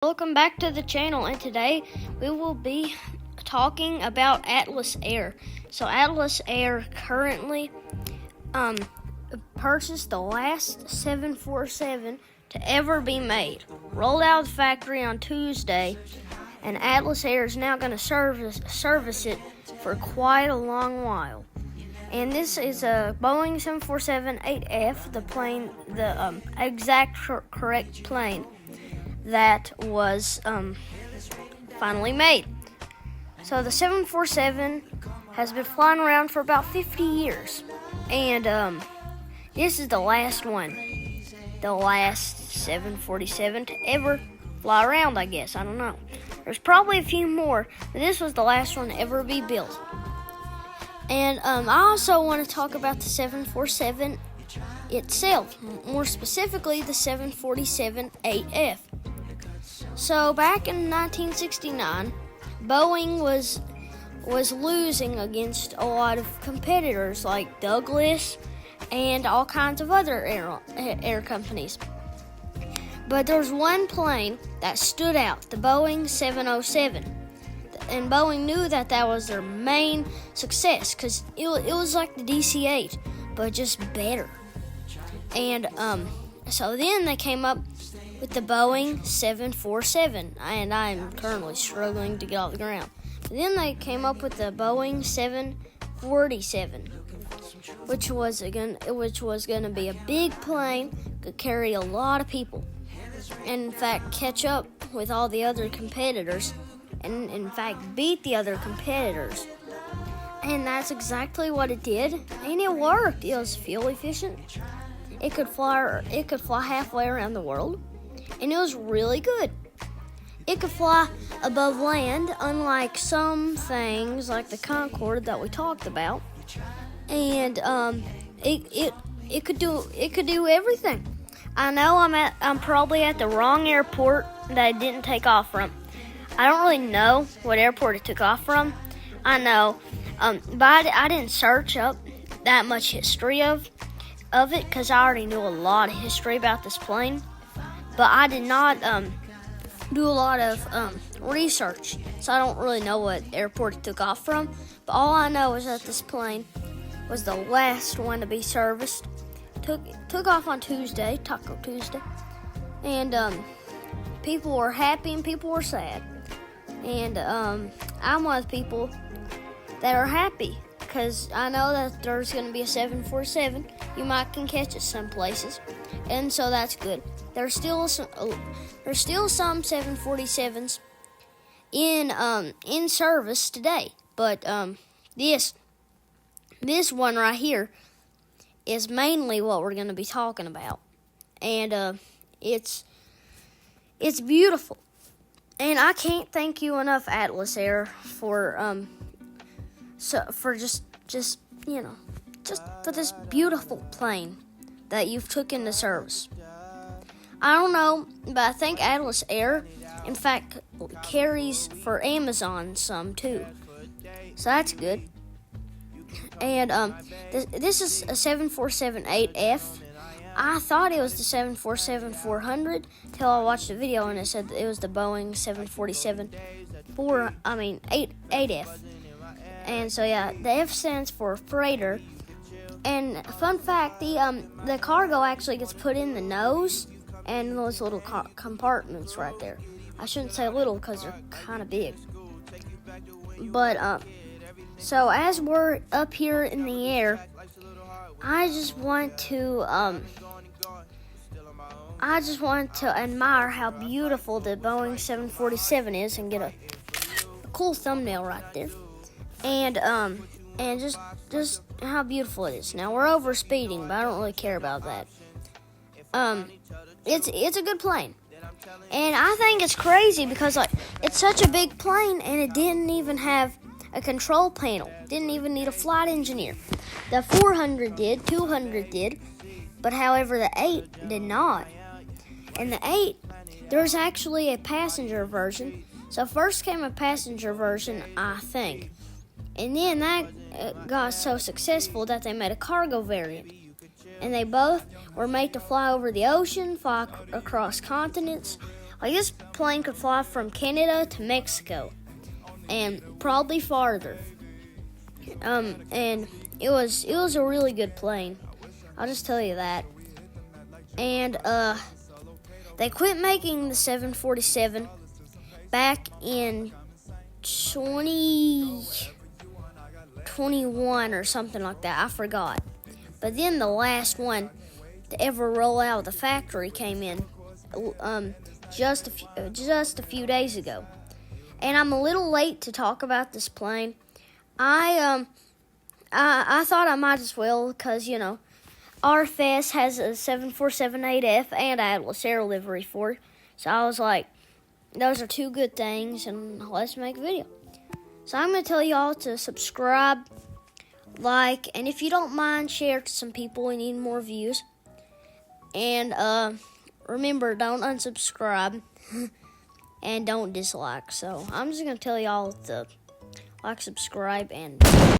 Welcome back to the channel, and today we will be talking about Atlas Air. So Atlas Air currently purchased the last 747 to ever be made. Rolled out of the factory on Tuesday, and Atlas Air is now going to service it for quite a long while. And this is a Boeing 747-8F, the plane, the exact correct plane that was finally made. So the 747 has been flying around for about 50 years, and this is the last one, the last 747 to ever fly around, I guess. I don't know. There's probably a few more, but this was the last one to ever be built. And I also want to talk about the 747 itself, more specifically the 747-8F. So back in 1969, Boeing was losing against a lot of competitors like Douglas and all kinds of other air companies. But there was one plane that stood out, the Boeing 707. And Boeing knew that was their main success because it was like the DC-8, but just better. And so then they came up with the Boeing 747, and I'm currently struggling to get off the ground. But then they came up with the Boeing 747, which was going to be a big plane, could carry a lot of people, and in fact catch up with all the other competitors, and in fact beat the other competitors. And that's exactly what it did, and it worked. It was fuel efficient. It could fly halfway around the world, and it was really good. It could fly above land, unlike some things like the Concorde that we talked about. And it could do everything. I know I'm probably at the wrong airport that I didn't take off from. I don't really know what airport it took off from. I know, but I didn't search up that much history of it because I already knew a lot of history about this plane. But I did not do a lot of research, so I don't really know what airport it took off from. But all I know is that this plane was the last one to be serviced. Took off on Tuesday, Taco Tuesday, and people were happy and people were sad. And I'm one of the people that are happy because I know that there's going to be a 747. You might can catch it some places, and so that's good. There's still some 747s in service today, but this one right here is mainly what we're going to be talking about, and it's beautiful, and I can't thank you enough, Atlas Air, for for this beautiful plane that you've took into service. I don't know, but I think Atlas Air, in fact, carries for Amazon some too. So that's good. And this is a 747-8F. I thought it was the 747-400 till I watched the video and it said it was the Boeing 8F. And so yeah, the F stands for freighter. And fun fact, the cargo actually gets put in the nose and those little compartments right there. I shouldn't say little because they're kind of big. But so as we're up here in the air, I just want to admire how beautiful the Boeing 747 is and get a cool thumbnail right there. And just how beautiful it is. Now we're over speeding, but I don't really care about that. It's a good plane, and I think it's crazy because it's such a big plane and it didn't even have a control panel. Didn't even need a flight engineer. The 400 did, 200 did, but however the 8 did not. And the 8, there's actually a passenger version. So first came a passenger version, I think. And then that got so successful that they made a cargo variant. And they both were made to fly over the ocean, fly across continents, Like, this plane could fly from Canada to Mexico, and probably farther. And it was a really good plane. I'll just tell you that. And they quit making the 747 back in 2021 or something like that. I forgot. But then the last one to ever roll out of the factory came in just a few days ago. And I'm a little late to talk about this plane. I thought I might as well, because, you know, RFS has a 747-8F and Atlas Air livery for it. So I was like, those are two good things, and let's make a video. So I'm going to tell y'all to subscribe, like, and if you don't mind, share it to some people who need more views. And remember, don't unsubscribe and don't dislike. So I'm just going to tell y'all to like, subscribe, and